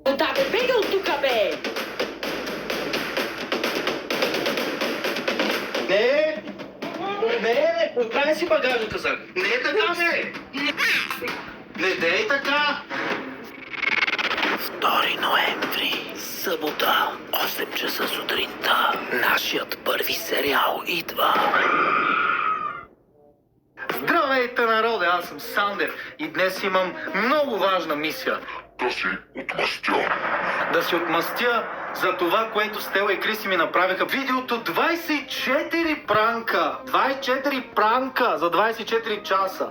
Да, бе, бега от тука, бе! Не, оправи си багажа, казах. Не е така, бе! Не дей така! 2 ноември, събота, 8 часа сутринта. Нашият първи сериал идва. Здравейте, народе, аз съм Сандев и днес имам много важна мисия. Да си отмъстя. Да си отмъстя за това, което Стела и Криси ми направиха. Видеото 24 пранка. 24 пранка за 24 часа.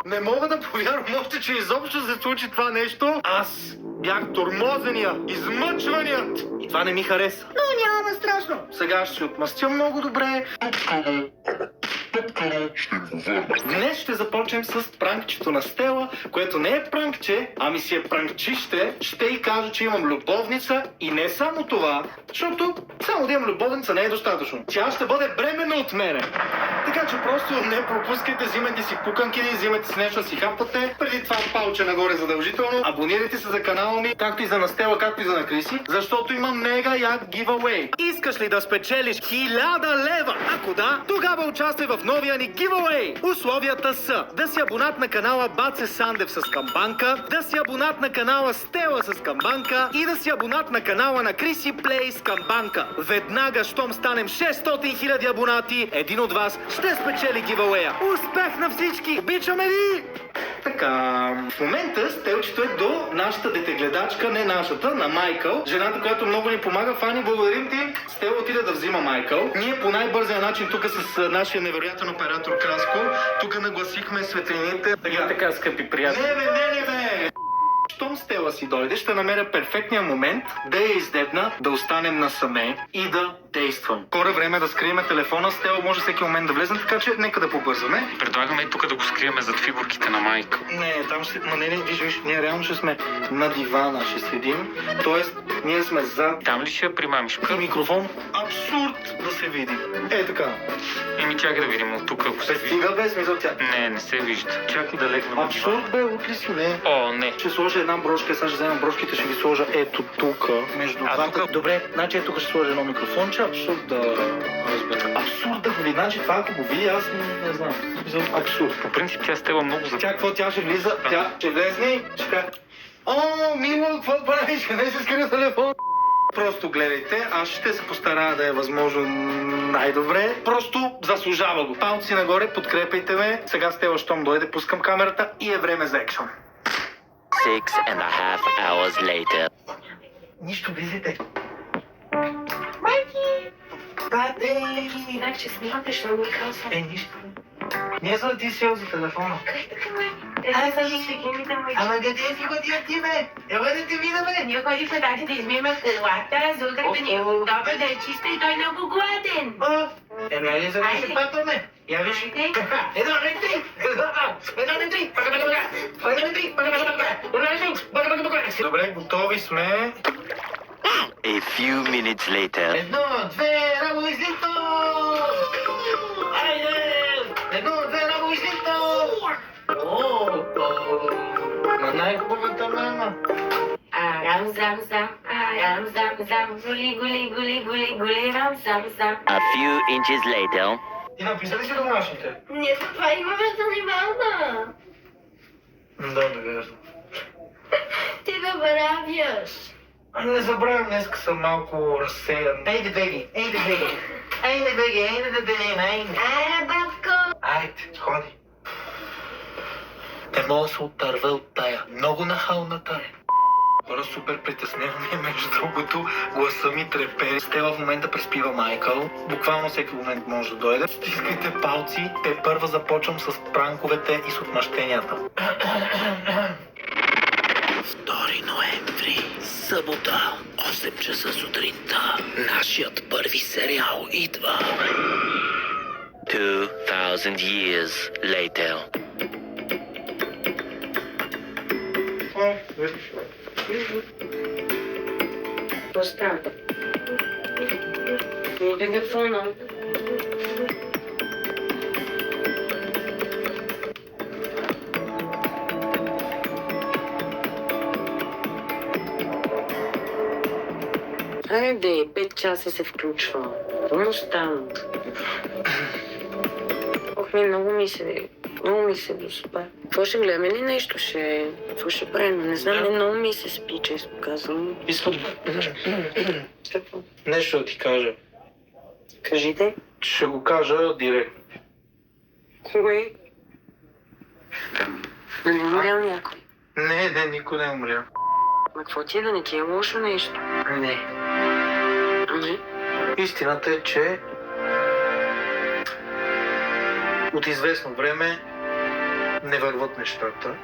Не мога да повярвам още, че изобщо се случи това нещо. Аз бях тормозения, измъчваният. И това не ми хареса. Но няма страшно. Сега ще си отмъстя много добре. Днес ще започнем с пранкчето на Стела, което не е пранкче, ами си е пранкчище. Ще й кажа, че имам любовница и не само това, защото само да имам любовница не е достатъчно. Тя ще бъде бременна от мене. Така че просто не пропускайте, взимайте си пуканки, взимайте си нещо да си хапате. Преди това палче нагоре задължително. Абонирайте се за канала ми, както и за Настела, както и за на Криси, защото има мега як giveaway. Искаш ли да спечелиш 1000 лева? Ако да, тогава участвай в новия ни giveaway. Условията са да си абонат на канала Баце Сандев с камбанка, да си абонат на канала Стела с камбанка и да си абонат на канала на Криси Плей с камбанка. Веднага, щом станем 600 000 абонати, един от вас ще спечели гивауея. Успех на всички! Обичаме ви! Така, в момента Стелчето е до нашата детегледачка, не нашата, на Майкъл. Жената, която много ни помага. Фани, благодарим ти. Стел отиде да взима Майкъл. Ние по най-бързия начин тук с нашия невероятен оператор Краско, тук нагласихме светлините. Така, скъпи приятели. Не. Щом Стела си дойде, ще намеря перфектния момент да я издебна, да останем насаме и да действам. Скоро време е да скрием телефона. Стела може всеки момент да влезне, така че нека да побързаме. Предлагаме и тук да го скриеме зад фигурките на Майкъл. Не, там ще... виж, ние реално ще сме на дивана, ще седим. Тоест, ние сме зад... Там ли ще я примамиш? И микрофон. Абсурд да се види. Е, така. Еми, чакай да видим от тук, ако се вижда. Стига бе, смисъл тя. Не се вижда. Чакай да легнем на дивана. Абсурд бе, от ли си, не? О, не. Ще сложа една брошка, сега ще вземам брошките, ще ги сложа ето тук, между двата. тук? Добре, значи тук ще сложа едно микрофонче, абсурд да разбера. Абсурд да го види, значи това ако го види, аз не знам. Абсурд. По принцип тя Стела много за... Тя какво, тя ще влиза, тя ще влезне, ще кажа: о, мило, какво правиш, къде се скрия телефон? Просто гледайте, аз ще се постарая да е възможно най-добре. Просто заслужава го. Палци нагоре, подкрепайте ме. Сега Стела, щом дойде, пускам камерата и е време за екшън. 6.5 hours later. Нищо, влизайте. Майки! Бате! Знах, че снимате, що ми казва. Нищо. Не за да ти сел за телефона. Как така, бе? Ай, сега ще ги видим, бе. Ама къде си ходя ти, бе? Ела да те видя, бе? Ние ходихме тази да измием крилата, разулката ни добре да е чиста и той много гладен. Ели за да се пътваме. Я виж. Едно, не три. Добре, готови сме. A few minutes later. Едно, две, рамо излито! Айде! Едно, две, рамо излито! На най-хубавата мама. Арам зам зам, гули рам зам. A few inches later. Ти написа ли си домашните? Ние за това имаме занимална. Да, верно. Ти забравяш. Не забравям, днеска съм малко разсеян. Ейде, беги! Аре, бабко! Айде, ходи. Не мога да се отърва от тая. Много нахалната е. Хора, супер притеснено ми е, между другото. Гласа ми трепери. Стела в момента преспива Майкъл. Буквално всеки момент може да дойде. Стискайте палци. Те първа започвам с пранковете и с отмъщенията. 2 ноември, събота, 8 часа сутринта. Нашият първи сериал идва. 2000 years later. Какво става? Бе, какво, но? Айде, 5 часа се включва. Какво става? Ох, много ми се доспа. Какво ще гледаме ли нещо? Какво ще правим? Не знам, много ми се спи, често казвам. Искам Какво? нещо да ти кажа. Кажите. Ще го кажа директно. Кое? Да не умрял някой. Не, никой не е умрял. Ма какво ти е, да не ти е лошо нещо? Не. Ами? Истината е, че от известно време не върват нещата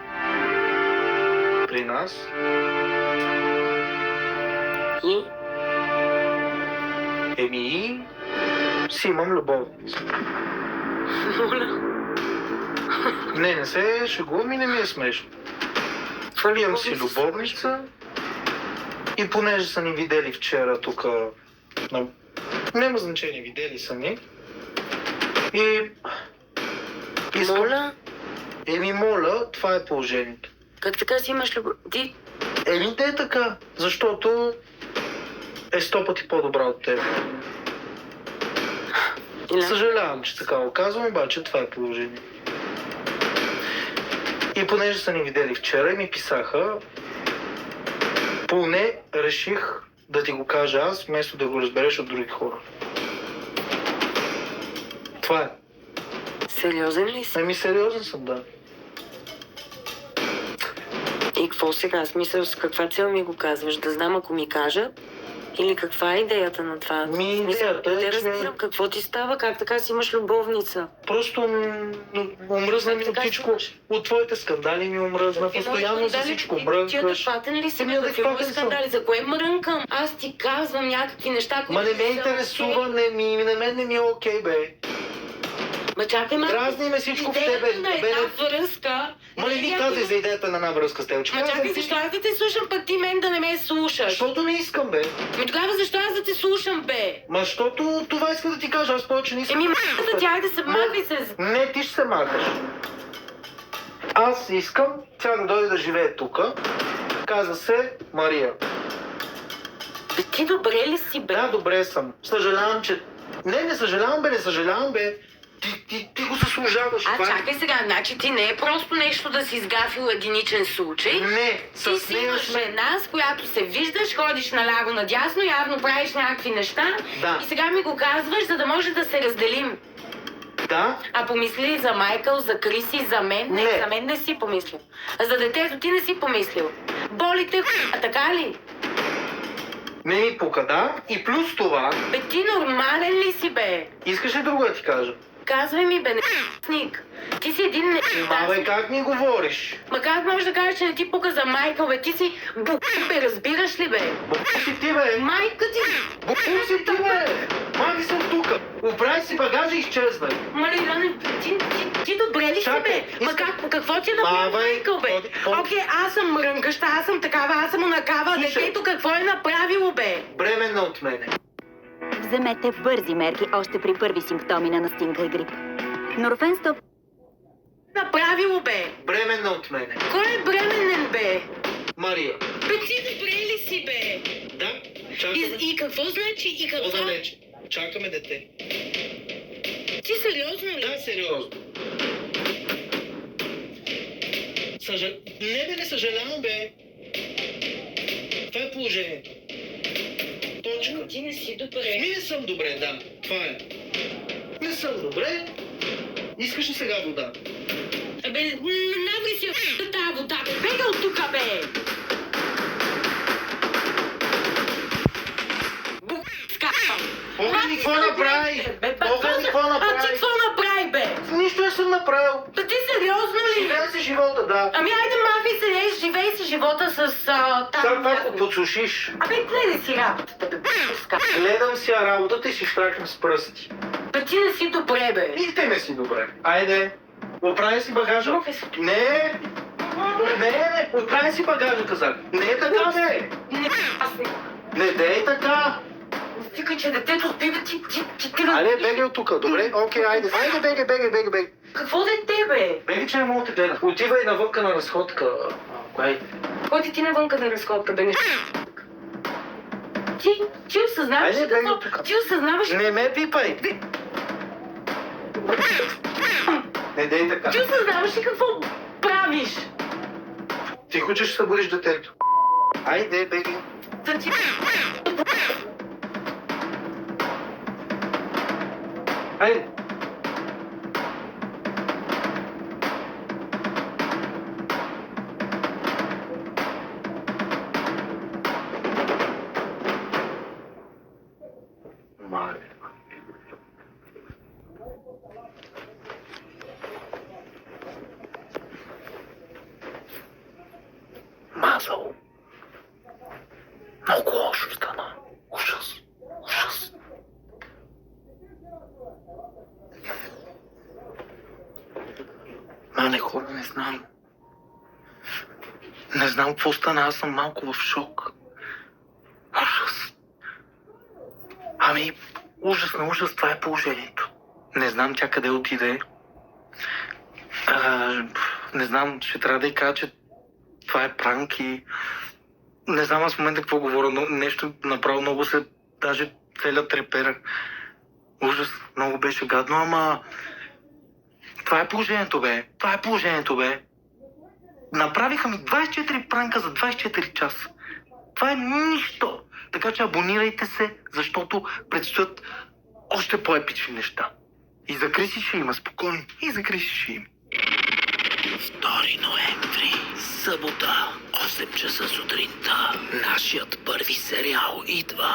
при нас. И? Еми, си имам любовница. Моля. Не се шегувам и не ми е смешно. Имам си любовница и понеже са ни видели вчера тук, няма значение, видели са ни. И искам... Моля? Еми моля, това е положението. Как така си имаш любов? Ти? Еми те е така, защото е 100 пъти по-добра от теб. Съжалявам, че така го казвам, обаче това е положение. И понеже са ни видели вчера и ми писаха, поне реших да ти го кажа аз, вместо да го разбереш от други хора. Това е. Сериозен ли си? Еми сериозен съм, да. И какво сега? Смисъл, с каква цел ми го казваш? Да знам, ако ми кажат? Или каква е идеята на това? Идеята е, Не че... разбирам какво ти става, как така си имаш любовница. Просто омръзна ми от всичко. От твоите скандали ми омръзна. Постоянно за всичко мрънкаш. Ти адекватен ли си? Еми, Какви мои адекватен съм. скандали? За кое мрънкам? Аз ти казвам някакви неща, които... Ма не ме са интересува, окей. на мен не ми е окей, бе. Ма чакай, ма... Дразни ме всичко в идеята тебе. на Бе, една връзка... Ма не ми казай за идеята на една връзка с теб. Ма чакай, защо аз да те слушам, пък ти мен да не ме слушаш? Защото не искам, бе. Ами тогава защо аз да те слушам, бе? Ма защото това иска да ти кажа, аз повече не искам. Еми, за тях да се махай с... Не, ти ще се махаш. Аз искам тя да дойде да живее тук. Казва се Мария. Бе, ти добре ли си, бе? Да, добре съм. Съжалявам, че... Не съжалявам, бе. Ти го заслужаваш. това е. Чакай сега, значи ти не е просто нещо да си изгафил единичен случай. Не, Ти с си нея имаш сме... жена, с която се виждаш, ходиш наляво надясно, явно правиш някакви неща. Да. И сега ми го казваш, за да може да се разделим. Да, А помисли ли за Майкъл, за Криси, за мен? Не. За мен не си помислил. А за детето ти не си помислил. Болите, а така ли? не ми пука, да. И плюс това, Бе, ти нормален ли си, бе? искаш ли друго да ти кажа? Казвай ми, бе, не***ник. Ти си един Бе, как ми говориш? Ма как можеш да кажеш, че не ти пука за Майкъл, бе? Ти си бе, разбираш ли, бе? Букур си ти, бе. Майка ти... Букур си ти, бе. Маги съм тук. Оправи си багажа и изчезвай. Маля, Иване, ти добре ли си, Чакай, бе? Ма как, какво ти е направил бе, Майкъл, бе? Окей, аз съм мрънкаща, аз съм такава, аз съм онакава. Слушай. Детето какво е направило, бе? Бременна от мене. Вземете бързи мерки още при първи симптоми на настинка и грип. Норфен 100 Направило, бе? Бременна от мене. Кой е бременен, бе? Мария. Бе, ти добре ли си, бе? Да, чакаме. И какво значи? И какво? По-далече. Чакаме дете. Ти сериозно ли? Да, сериозно. Не съжалявам, бе. Това е положението. Точка. Ти не си добре. Не съм добре, да. Това е. Не съм добре. Искаш ли сега вода? Абе, наври си от тази вода, бе. Бега от тука, бе. Погледни какво направи! Погледни какво А ти направи! какво направи, бе? Нищо не съм направил. Бе, ти сериозно ли? Живея си живота, да. Ами айде, махай се, живей си живота с Сега там. пак подслушиш. Абе, гледай си работата, бе. Гледам си работата и си штракам с пръсти. Бе, ти не си добре, бе. И те не си добре. Айде, оправи си багажа. Не, оправи си багажа, казах. Не е така, бе. Не, аз не. Не дей така! Викай, че детето спи, бе, ти Айде, бегай от тук, добре? Окей, айде. Айде, бегай. Какво дете, бе? Бегай, че не мога да те гледа. Отивай навънка на разходка. Айде. Ходи ти навънка да разходка, бе, не. Ти осъзнаваш ли Айде, бегай какво? от тук. Ти осъзнаваш ли? Не ме пипай! Не дей така. Ти осъзнаваш ли какво правиш? Тихо, че ще събудиш детето. Айде, бегай. Да ти... Айде. Мале. Мазал. Много лошо стана. Ужас. Мале хора, не знам. Не знам какво стана, аз съм малко в шок. Ужас. Ами, ужас на ужас, това е положението. Не знам тя къде отиде. Не знам, ще трябва да й кажа, че това е пранк и... Не знам аз в момента какво говоря, но нещо направо много се... Даже целият трепера. Ужас, много беше гадно, ама... Това е положението, бе. Направиха ми 24 пранка за 24 часа. Това е нищо. Така че абонирайте се, защото предстоят още по-епични неща. И за Криси ще има, спокойно. 2 ноември, събота, 8 часа сутринта. Нашият първи сериал идва.